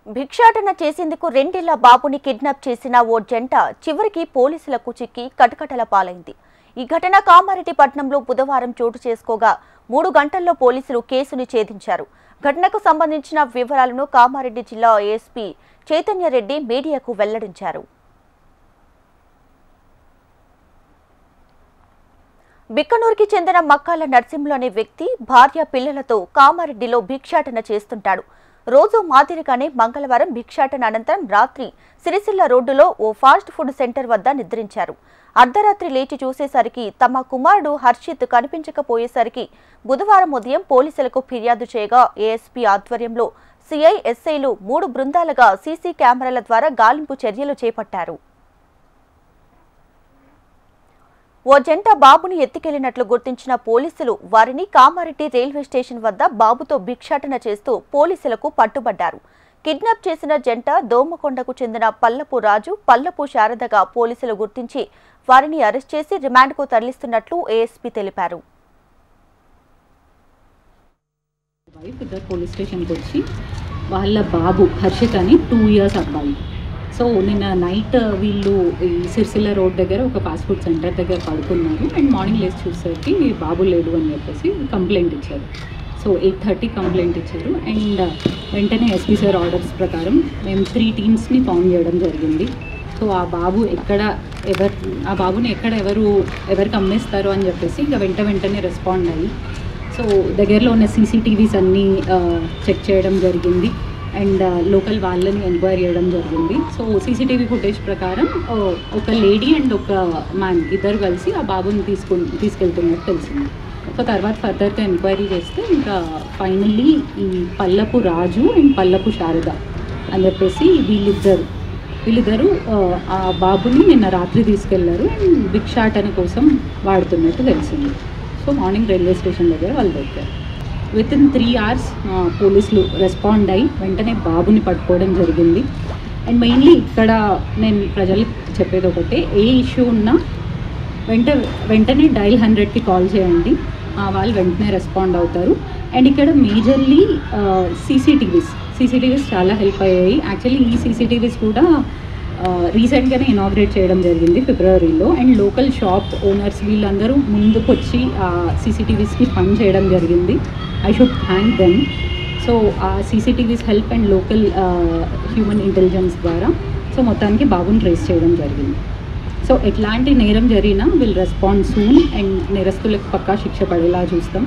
భిక్షాటన చేసేందుకు రెండేళ్ల బాబుని కిడ్నాప్ చేసిన ఓ జంట చివరికి పోలీసులకు చిక్కి కటకటల పాలైంది. ఈ ఘటన కామారెడ్డి పట్టణంలో బుధవారం చోటు చేసుకోగా 3 గంటల్లో పోలీసులు కేసును ఛేదించారు. ఘటనకు సంబంధించిన వివరాలను కామారెడ్డి జిల్లా ఏఎస్పీ చైతన్యరెడ్డి మీడియాకు వెల్లడించారు. బిక్కనూరుకి చెందిన మక్కాల నర్సింహులు అనే వ్యక్తి భార్య పిల్లలతో కామారెడ్డిలో భిక్షాటన చేస్తుంటాడు. రోజు మాదిరిగానే మంగళవారం భిక్షాటన అనంతరం రాత్రి సిరిసిల్ల రోడ్డులో ఓ ఫాస్ట్ ఫుడ్ సెంటర్ వద్ద నిద్రించారు. అర్ధరాత్రి లేచి చూసేసరికి తమ కుమారుడు హర్షిత్ కనిపించకపోయేసరికి బుధవారం ఉదయం పోలీసులకు ఫిర్యాదు చేయగా ఏఎస్పీ ఆధ్వర్యంలో సిఐ ఎస్ఐలు 3 బృందాలుగా సీసీ కెమెరాల ద్వారా గాలింపు చర్యలు చేపట్టారు. ఓ జంట బాబుని ఎత్తుకెళ్లినట్లు గుర్తించిన పోలీసులు వారిని కామారెడ్డి రైల్వే స్టేషన్ వద్ద బాబుతో భిక్షాటన చేస్తూ పోలీసులకు పట్టుబడ్డారు. కిడ్నాప్ చేసిన జంట దోమకొండకు చెందిన పల్లపు రాజు, పల్లపు శారదగా పోలీసులు గుర్తించి వారిని అరెస్ట్ చేసి రిమాండ్కు తరలిస్తున్నట్లు ఏఎస్పీ తెలిపారు. పోలీస్ స్టేషన్కి వచ్చి వాళ్ళ బాబు హర్షిత్ అని 2 ఇయర్స్ అబ్బాయి. సో నిన్న నైట్ వీళ్ళు ఈ సిరిసిల్ల రోడ్ దగ్గర ఒక ఫాస్ట్ ఫుడ్ సెంటర్ దగ్గర పడుకున్నారు. అండ్ మార్నింగ్ లేచి చూసేసరికి బాబు లేడు అని చెప్పేసి కంప్లైంట్ ఇచ్చారు. సో 8:30 కంప్లైంట్ ఇచ్చారు. అండ్ వెంటనే ఎస్పీ సార్ ఆర్డర్స్ ప్రకారం మేము 3 టీమ్స్ని ఫామ్ చేయడం జరిగింది. సో ఆ బాబుని ఎక్కడ ఎవరికి అమ్మేస్తారు అని చెప్పేసి ఇంకా వెంటనే రెస్పాండ్ అయ్యి సో దగ్గరలో ఉన్న సీసీటీవీస్ అన్నీ చెక్ చేయడం జరిగింది. అండ్ లోకల్ వాళ్ళని ఎంక్వైరీ చేయడం జరిగింది. సో సీసీటీవీ ఫుటేజ్ ప్రకారం ఒక లేడీ అండ్ ఒక మ్యాన్ ఇద్దరు కలిసి ఆ బాబుని తీసుకెళ్తున్నట్టు తెలిసింది. సో తర్వాత ఫర్దర్గా ఎంక్వైరీ చేస్తే ఇంకా ఫైనల్లీ ఈ పల్లపు రాజు అండ్ పల్లపు శారద అని చెప్పేసి వీళ్ళిద్దరు ఆ బాబుని నిన్న రాత్రి తీసుకెళ్లారు అండ్ భిక్షాటన కోసం వాడుతున్నట్టు తెలిసింది. సో మార్నింగ్ రైల్వే స్టేషన్ దగ్గర వాళ్ళు దొరికారు. వితిన్ 3 hours పోలీసులు రెస్పాండ్ అయ్యి వెంటనే బాబుని పట్టుకోవడం జరిగింది. అండ్ మెయిన్లీ ఇక్కడ నేను ప్రజలకు చెప్పేది ఒకటే, ఏ ఇష్యూ ఉన్నా వెంటనే డైల్ 100కి కాల్ చేయండి, వాళ్ళు వెంటనే రెస్పాండ్ అవుతారు. అండ్ ఇక్కడ మేజర్లీ సీసీటీవీస్ చాలా హెల్ప్ అయ్యాయి. యాక్చువల్లీ ఈ సీసీటీవీస్ కూడా రీసెంట్గానే ఇనాగ్రేట్ చేయడం జరిగింది ఫిబ్రవరిలో. అండ్ లోకల్ షాప్ ఓనర్స్ వీళ్ళందరూ ముందుకు వచ్చి ఆ సీసీటీవీస్కి ఫండ్ చేయడం జరిగింది. I should thank them. So ఆ CCTVs help and local human intelligence ద్వారా సో మొత్తానికి బాబుని ట్రేస్ చేయడం జరిగింది. సో ఎట్లాంటి నేరం జరిగినా విల్ రెస్పాండ్ సూన్ అండ్ నేరస్తులకు పక్కా శిక్ష పడేలా చూస్తాం.